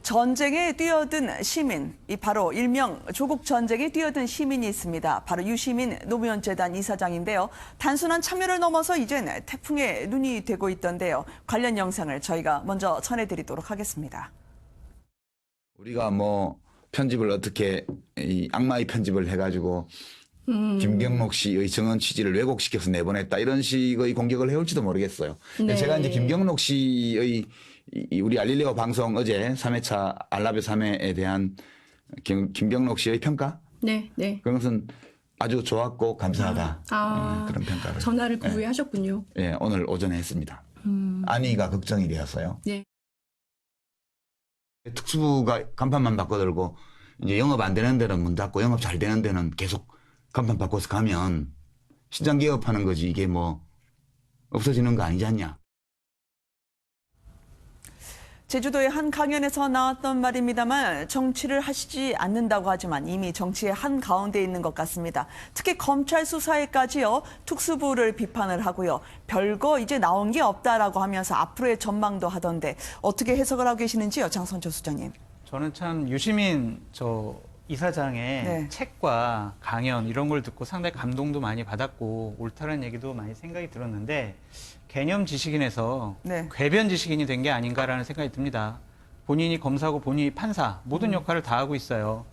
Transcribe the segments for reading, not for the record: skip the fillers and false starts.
전쟁에 뛰어든 시민, 바로 일명 조국 전쟁에 뛰어든 시민이 있습니다. 바로 유시민 노무현 재단 이사장인데요. 단순한 참여를 넘어서 이젠 태풍의 눈이 되고 있던데요. 관련 영상을 저희가 먼저 전해드리도록 하겠습니다. 우리가 뭐 편집을 어떻게 악마의 편집을 해가지고 김경록 씨의 정언 취지를 왜곡시켜서 내보냈다 이런 식의 공격을 해올지도 모르겠어요. 네. 제가 이제 김경록 씨의 우리 알릴레오 방송 어제 3회차 알라뷰 3회에 대한 김경록 씨의 평가? 네, 네. 그것은 아주 좋았고 감사하다. 그런 평가를. 전화를 그 후에 하셨군요. 예, 오늘 오전에 했습니다. 안위가 걱정이 되었어요. 네. 특수부가 간판만 바꿔들고 이제 영업 안 되는 데는 문 닫고 영업 잘 되는 데는 계속 간판 바꿔서 가면 시장 개업하는 거지 이게 뭐 없어지는 거 아니지 않냐. 제주도의 한 강연에서 나왔던 말입니다만 정치를 하시지 않는다고 하지만 이미 정치의 한가운데 있는 것 같습니다. 특히 검찰 수사에까지요. 특수부를 비판을 하고요. 별거 이제 나온 게 없다라고 하면서 앞으로의 전망도 하던데 어떻게 해석을 하고 계시는지요, 장선조 수장님. 저는 참 유시민 이사장의 네. 책과 강연 이런 걸 듣고 상당히 감동도 많이 받았고 옳다는 얘기도 많이 생각이 들었는데 개념 지식인에서 네. 궤변 지식인이 된 게 아닌가라는 생각이 듭니다. 본인이 검사고 본인이 판사 모든 역할을 다 하고 있어요.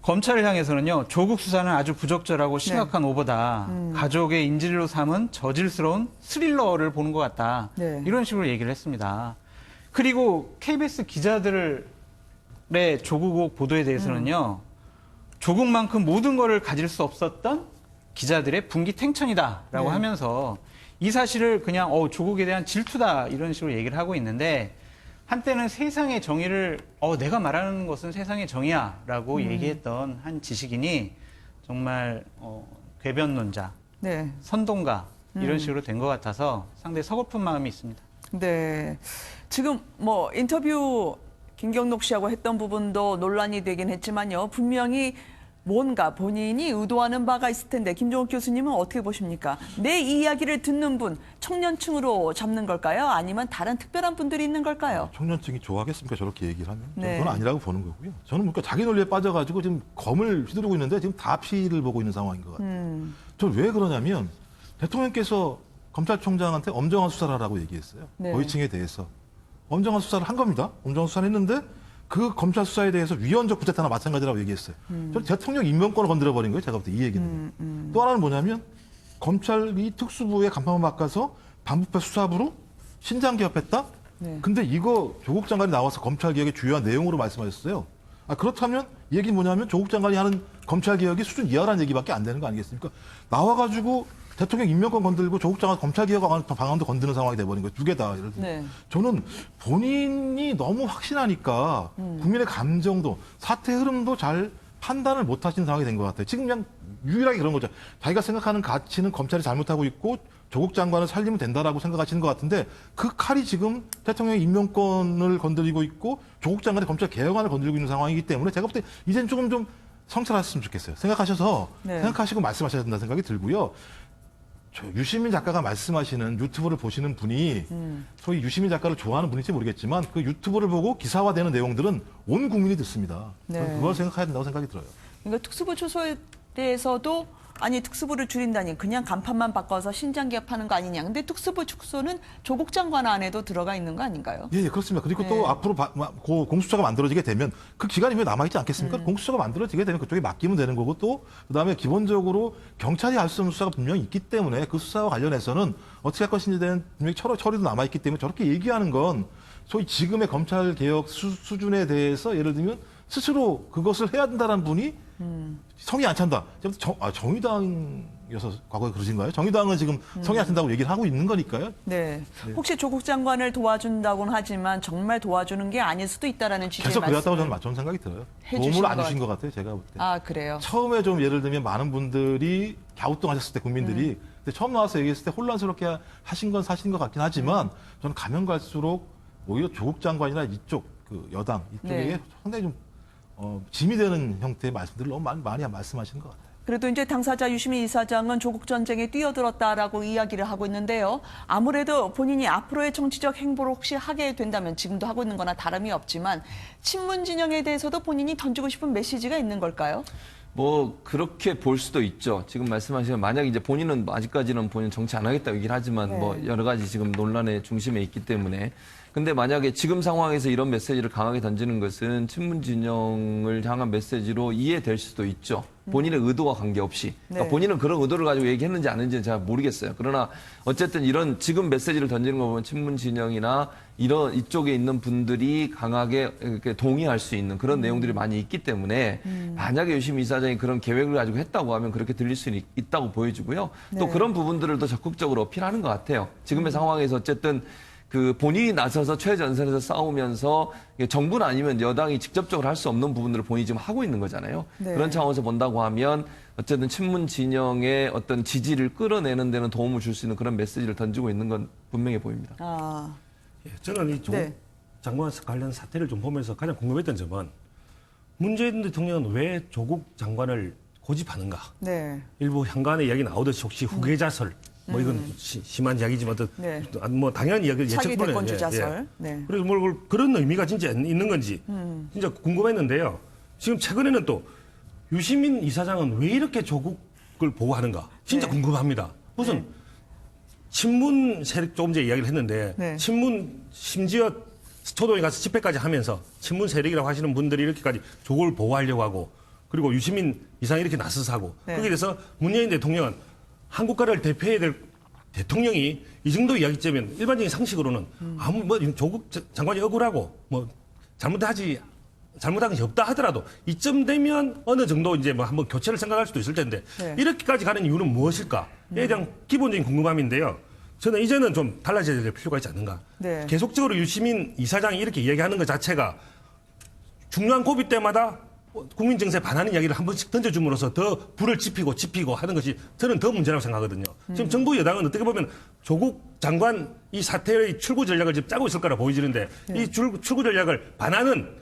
검찰을 향해서는요. 조국 수사는 아주 부적절하고 심각한 오보다 가족의 인질로 삼은 저질스러운 스릴러를 보는 것 같다. 네. 이런 식으로 얘기를 했습니다. 그리고 KBS 기자들의 조국 보도에 대해서는요. 조국만큼 모든 것을 가질 수 없었던 기자들의 분기탱천이다라고 네. 하면서 이 사실을 그냥 조국에 대한 질투다 이런 식으로 얘기를 하고 있는데 한때는 세상의 정의를 내가 말하는 것은 세상의 정의야라고 얘기했던 한 지식인이 정말 궤변론자, 네. 선동가 이런 식으로 된 것 같아서 상당히 서글픈 마음이 있습니다. 네. 지금 뭐 인터뷰 김경록 씨하고 했던 부분도 논란이 되긴 했지만요. 분명히 뭔가 본인이 의도하는 바가 있을 텐데 김종욱 교수님은 어떻게 보십니까? 내 이야기를 듣는 분, 청년층으로 잡는 걸까요? 아니면 다른 특별한 분들이 있는 걸까요? 청년층이 좋아하겠습니까? 저렇게 얘기를 하면. 네. 저는 아니라고 보는 거고요. 저는 뭔가 자기 논리에 빠져가지고 지금 검을 휘두르고 있는데 지금 다 피를 보고 있는 상황인 것 같아요. 저는 왜 그러냐면 대통령께서 검찰총장한테 엄정한 수사를 하라고 얘기했어요. 네. 고위층에 대해서. 엄정한 수사를 한 겁니다. 엄정한 수사를 했는데 그 검찰 수사에 대해서 위헌적 구태타나 마찬가지라고 얘기했어요. 저는 대통령 임명권을 건드려버린 거예요. 제가 볼 때 이 얘기는. 또 하나는 뭐냐면 검찰이 특수부의 간판만 바꿔서 반부패 수사부로 신장 개업했다? 네. 근데 이거 조국 장관이 나와서 검찰 개혁의 주요한 내용으로 말씀하셨어요. 그렇다면 이 얘기는 뭐냐면 조국 장관이 하는 검찰 개혁이 수준 이하라는 얘기밖에 안 되는 거 아니겠습니까? 나와가지고 대통령 임명권 건들고 조국 장관 검찰 개혁 방안도 건드는 상황이 돼버린 거예요. 두 개 다. 네. 저는 본인이 너무 확신하니까 국민의 감정도 사태 흐름도 잘 판단을 못 하시는 상황이 된 것 같아요. 지금 그냥 유일하게 그런 거죠. 자기가 생각하는 가치는 검찰이 잘못하고 있고 조국 장관을 살리면 된다라고 생각하시는 것 같은데 그 칼이 지금 대통령의 임명권을 건드리고 있고 조국 장관의 검찰 개혁안을 건드리고 있는 상황이기 때문에 제가 볼 때 이젠 조금 좀 성찰하셨으면 좋겠어요. 생각하셔서 네. 생각하시고 말씀하셔야 된다는 생각이 들고요. 유시민 작가가 말씀하시는 유튜브를 보시는 분이 소위 유시민 작가를 좋아하는 분인지 모르겠지만 그 유튜브를 보고 기사화되는 내용들은 온 국민이 듣습니다. 네. 그걸 생각해야 된다고 생각이 들어요. 그러니까 특수부 초소에 대해서도 아니 특수부를 줄인다니 그냥 간판만 바꿔서 신장 개업하는 거 아니냐. 근데 특수부 축소는 조국 장관 안에도 들어가 있는 거 아닌가요? 예, 그렇습니다. 그리고 네. 또 앞으로 공수처가 만들어지게 되면 그 기간이 왜 남아있지 않겠습니까? 공수처가 만들어지게 되면 그쪽에 맡기면 되는 거고 또 그다음에 기본적으로 경찰이 할 수 없는 수사가 분명히 있기 때문에 그 수사와 관련해서는 어떻게 할 것인지에 대한 분명히 처리도 남아있기 때문에 저렇게 얘기하는 건 소위 지금의 검찰 개혁 수준에 대해서 예를 들면 스스로 그것을 해야 된다는 분이 성이 안 찬다. 정의당이어서 과거에 그러신가요? 정의당은 지금 성이 안 찬다고 얘기를 하고 있는 거니까요. 네. 혹시 조국 장관을 도와준다고는 하지만 정말 도와주는 게 아닐 수도 있다라는 취지의 계속 그랬다고 말씀을 저는 생각이 들어요. 해주신 도움을 안 것 주신 것 같아요. 제가 볼 때. 아, 그래요? 처음에 좀 예를 들면 많은 분들이 갸우뚱하셨을 때 국민들이 근데 처음 나와서 얘기했을 때 혼란스럽게 하신 건 사실인 것 같긴 하지만 저는 가면 갈수록 오히려 조국 장관이나 이쪽 그 여당 이쪽에 네. 상당히 좀 짐이 되는 형태의 말씀들을 너무 많이 말씀하시는 것 같아요. 그래도 이제 당사자 유시민 이사장은 조국 전쟁에 뛰어들었다라고 이야기를 하고 있는데요. 아무래도 본인이 앞으로의 정치적 행보를 혹시 하게 된다면 지금도 하고 있는 거나 다름이 없지만 친문 진영에 대해서도 본인이 던지고 싶은 메시지가 있는 걸까요? 뭐 그렇게 볼 수도 있죠. 지금 말씀하신 만약 이제 본인은 아직까지는 본인 정치 안 하겠다고 얘기를 하지만 네. 뭐 여러 가지 지금 논란의 중심에 있기 때문에 근데 만약에 지금 상황에서 이런 메시지를 강하게 던지는 것은 친문 진영을 향한 메시지로 이해될 수도 있죠. 본인의 의도와 관계없이. 그러니까 네. 본인은 그런 의도를 가지고 얘기했는지 아닌지는 잘 모르겠어요. 그러나 어쨌든 이런 지금 메시지를 던지는 거 보면 친문 진영이나 이런 이쪽에 있는 분들이 강하게 이렇게 동의할 수 있는 그런 내용들이 많이 있기 때문에 만약에 유시민 이사장이 그런 계획을 가지고 했다고 하면 그렇게 들릴 수 있다고 보여지고요. 또 네. 그런 부분들을 더 적극적으로 어필하는 것 같아요. 지금의 상황에서 어쨌든 그 본인이 나서서 최전선에서 싸우면서 정부는 아니면 여당이 직접적으로 할 수 없는 부분들을 본인이 지금 하고 있는 거잖아요. 네. 그런 차원에서 본다고 하면 어쨌든 친문 진영의 어떤 지지를 끌어내는 데는 도움을 줄 수 있는 그런 메시지를 던지고 있는 건 분명해 보입니다. 아, 예, 저는 이 조국 네. 장관 관련 사태를 좀 보면서 가장 궁금했던 점은 문재인 대통령은 왜 조국 장관을 고집하는가? 네. 일부 향관의 이야기 나오듯이 혹시 후계자설, 뭐 이건 심한 이야기지만 네. 뭐 당연히 이야기 차기 예측 대권 예, 주자설. 네. 그래서 뭘 그런 의미가 진짜 있는 건지 진짜 궁금했는데요. 지금 최근에는 또 유시민 이사장은 왜 이렇게 조국을 보호하는가? 진짜 네. 궁금합니다. 무슨 친문 세력 조금 전에 이야기를 했는데 네. 친문 심지어 초동에 가서 집회까지 하면서 친문 세력이라고 하시는 분들이 이렇게까지 조국을 보호하려고 하고 그리고 유시민 이상이 이렇게 나서서 하고 네. 거기에 대해서 문재인 대통령은 한국가를 대표해야 될 대통령이 이 정도 이야기쯤면 일반적인 상식으로는 아무 뭐 조국 장관이 억울하고 뭐 잘못한 것이 없다 하더라도 이쯤 되면 어느 정도 이제 뭐 한번 교체를 생각할 수도 있을 텐데 네. 이렇게까지 가는 이유는 무엇일까에 대한 기본적인 궁금함인데요. 저는 이제는 좀 달라져야 될 필요가 있지 않는가. 네. 계속적으로 계속적으로 유시민 이사장이 이렇게 이야기하는 것 자체가 중요한 고비 때마다 국민 정세에 반하는 이야기를 한 번씩 던져줌으로써 더 불을 지피고 하는 것이 저는 더 문제라고 생각하거든요. 지금 정부 여당은 어떻게 보면 조국 장관 이 사태의 출구 전략을 지금 짜고 있을 거라 보여지는데 이 출구 전략을 반하는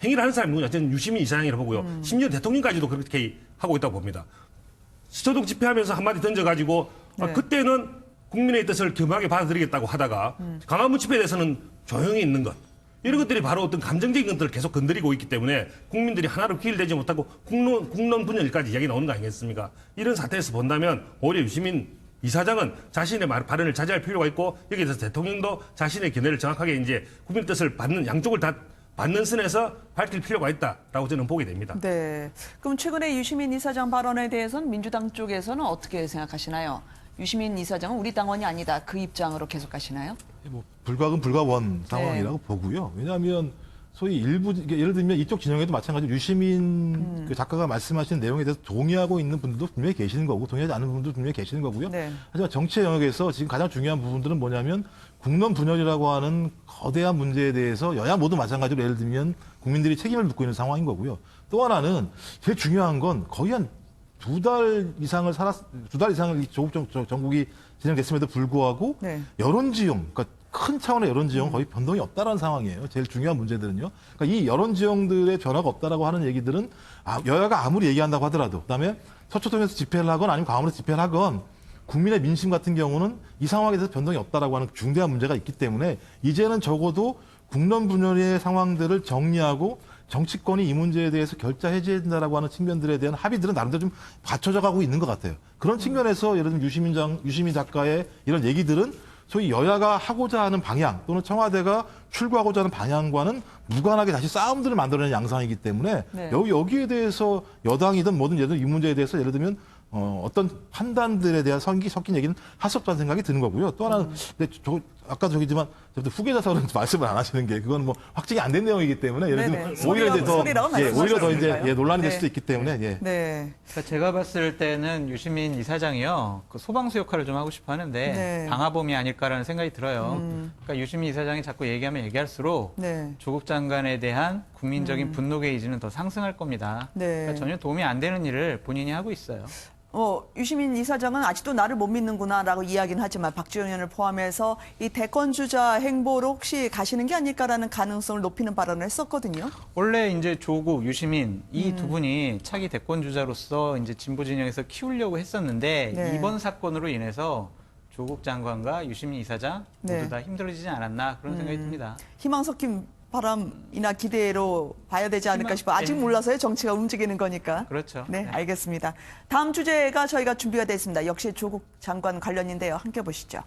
행위를 하는 사람이 누구냐? 저는 유시민 이사장이라고 보고요. 심지어 대통령까지도 그렇게 하고 있다고 봅니다. 수초동 집회하면서 한마디 던져가지고 네. 그때는 국민의 뜻을 겸하게 받아들이겠다고 하다가 강화문 집회에 대해서는 조용히 있는 것. 이런 것들이 바로 어떤 감정적인 것들을 계속 건드리고 있기 때문에 국민들이 하나로 기일되지 못하고 국론 분열까지 이야기 나오는 거 아니겠습니까? 이런 사태에서 본다면 오히려 유시민 이사장은 자신의 발언을 자제할 필요가 있고 여기에 대해서 대통령도 자신의 견해를 정확하게 이제 국민 뜻을 받는 양쪽을 다 받는 선에서 밝힐 필요가 있다라고 저는 보게 됩니다. 네. 그럼 최근에 유시민 이사장 발언에 대해서는 민주당 쪽에서는 어떻게 생각하시나요? 유시민 이사장은 우리 당원이 아니다. 그 입장으로 계속 가시나요? 뭐 불가근 불가원 상황이라고 보고요. 왜냐하면 소위 일부 예를 들면 이쪽 진영에도 마찬가지로 유시민 그 작가가 말씀하신 내용에 대해서 동의하고 있는 분들도 분명히 계시는 거고 동의하지 않는 분들도 분명히 계시는 거고요. 네. 하지만 정치의 영역에서 지금 가장 중요한 부분들은 뭐냐면 국론 분열이라고 하는 거대한 문제에 대해서 여야 모두 마찬가지로 예를 들면 국민들이 책임을 묻고 있는 상황인 거고요. 또 하나는 제일 중요한 건 거의 한 두 달 이상을 이 조국 정국이 진행됐음에도 불구하고 네. 여론 지형, 그러니까 큰 차원의 여론 지형은 거의 변동이 없다라는 상황이에요. 제일 중요한 문제들은요. 그러니까 이 여론 지형들의 변화가 없다라고 하는 얘기들은 여야가 아무리 얘기한다고 하더라도 그다음에 서초동에서 집회를 하건 아니면 광화문에서 집회를 하건 국민의 민심 같은 경우는 이 상황에 대해서 변동이 없다라고 하는 중대한 문제가 있기 때문에 이제는 적어도 국론 분열의 상황들을 정리하고 정치권이 이 문제에 대해서 결자 해제해야 된다라고 하는 측면들에 대한 합의들은 나름대로 좀 갖춰져 가고 있는 것 같아요. 그런 측면에서 예를 들면 유시민 작가의 이런 얘기들은 소위 여야가 하고자 하는 방향 또는 청와대가 출구하고자 하는 방향과는 무관하게 다시 싸움들을 만들어내는 양상이기 때문에 네. 여기에 대해서 여당이든 뭐든 예를 들면 이 문제에 대해서 예를 들면 어떤 판단들에 대한 섞인 얘기는 할 수 없다는 생각이 드는 거고요. 또 하나는 근데 아까 저기지만 후계자설은 말씀을 안 하시는 게 그건 뭐 확정이 안 된 내용이기 때문에 예를 들면 네네. 오히려 이제 오히려 더 이제 말씀하셨으니까요. 논란이 될 네. 수도 있기 때문에 예. 네. 그러니까 제가 봤을 때는 유시민 이사장이요, 그 소방수 역할을 좀 하고 싶어 하는데 네. 방화범이 아닐까라는 생각이 들어요. 그러니까 유시민 이사장이 자꾸 얘기하면 얘기할수록 네. 조국 장관에 대한 국민적인 분노 게이지는 더 상승할 겁니다. 네. 그러니까 전혀 도움이 안 되는 일을 본인이 하고 있어요. 유시민 이사장은 아직도 나를 못 믿는구나라고 이야기는 하지만 박지원 의원을 포함해서 이 대권 주자 행보로 혹시 가시는 게 아닐까라는 가능성을 높이는 발언을 했었거든요. 원래 이제 조국, 유시민 이 두 분이 차기 대권 주자로서 이제 진보 진영에서 키우려고 했었는데 네. 이번 사건으로 인해서 조국 장관과 유시민 이사장 모두 네. 다 힘들어지지 않았나 그런 생각이 듭니다. 희망 섞인 바람이나 기대로 봐야 되지 않을까 희망, 싶어요. 아직 네. 몰라서요. 정치가 움직이는 거니까. 그렇죠. 네, 네. 알겠습니다. 다음 주제가 저희가 준비가 되어 있습니다. 역시 조국 장관 관련인데요. 함께 보시죠.